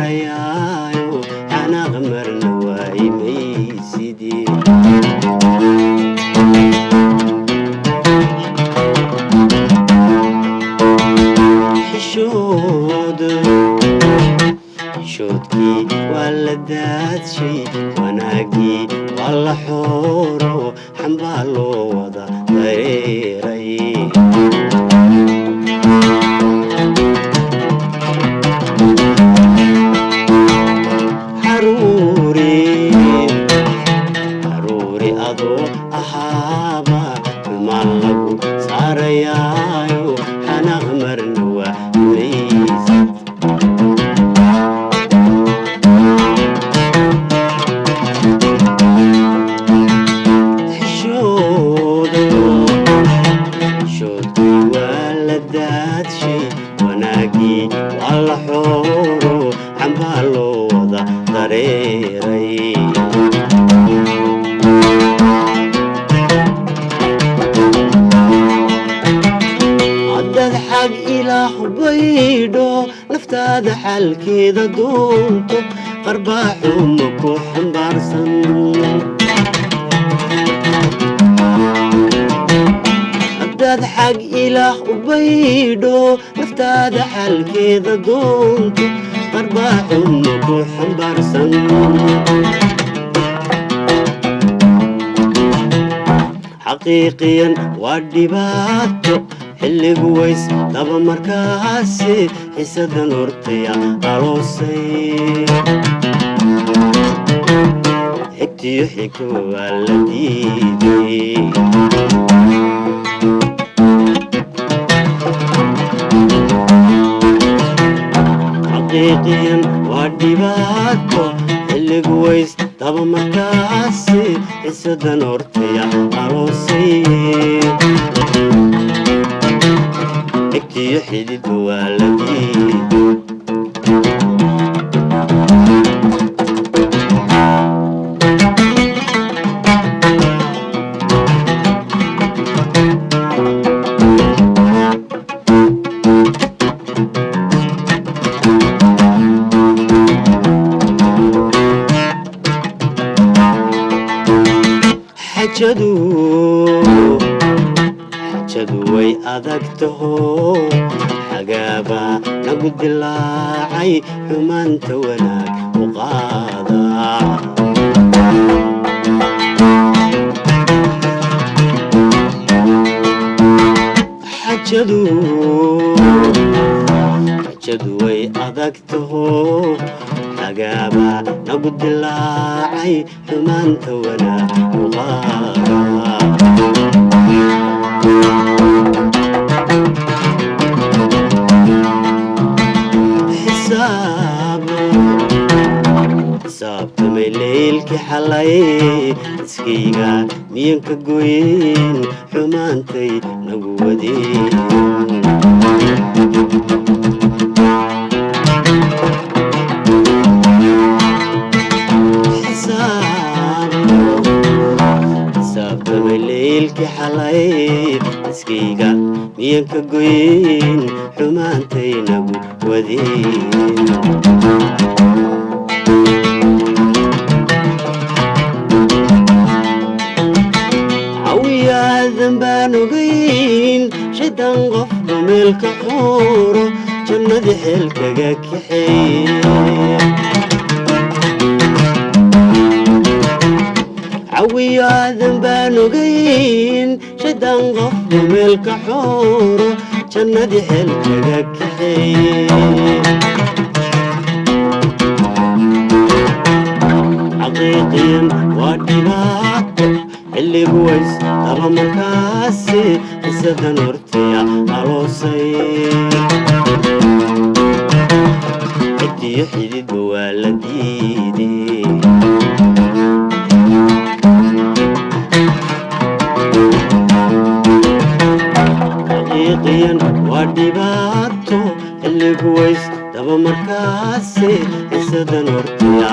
saarayayo xanaaq marna waaymaysidii xishoodkii waa la daadshay wanaagii waa la xooro xambaa loo wada dareeray xaruuri adoo ahaaba xumaan lagu saarayaayo xanaaq marna waamaysid xishoodkii waa la daadshay wanaagii waa la xooro xambaa loo wada dareeray haddaad xag ilaah baydho naftaada xalkeeda doonto qarbaaxuma ku xambaarsan haddaad xag ilaah u baydho naftaada xalkeeda doonto qarbaaxuma ku xambaarsan xaqiiqiyan waa dhibaato xilligu ways daba markaasi xisadan hortaya aloosay xigtiyo xigto waa la diiday xaqiiqiyan waa dhibaato xilligu ways daba markaasi xisadan hortaya aloosay xigtiyo xidid waa la diiday xajadu way adag taho xagaaba nagu dilaacay xumaanta wanaag u qaada xajadu way adag taho xagaaba nagu dilaacay xumaanta wanaag u qaada xisaabtamay leylkii xalay iskayga miyan ka goyn xumaantay nagu wadeen xisaabtamay leylkii xalay iskayga miyan ka goyn xumaantay nagu wadeen cawiyaadan baan ogayn shaydan qofka meelka xuuro jannadii xeelkaga kaxeeye cawiyaadan baan ogayn shaydan qofka meelka xuuro jannadii xeelkaga kaxeeye xaqiiqiyan waa dhibaato xilligu ways daba markaasi xisadan hortaya aloosay xigtiyo xididba waa la diiday xaqiiqiyan waa dhibaato xilligu ways daba markaasi xisadan hortaya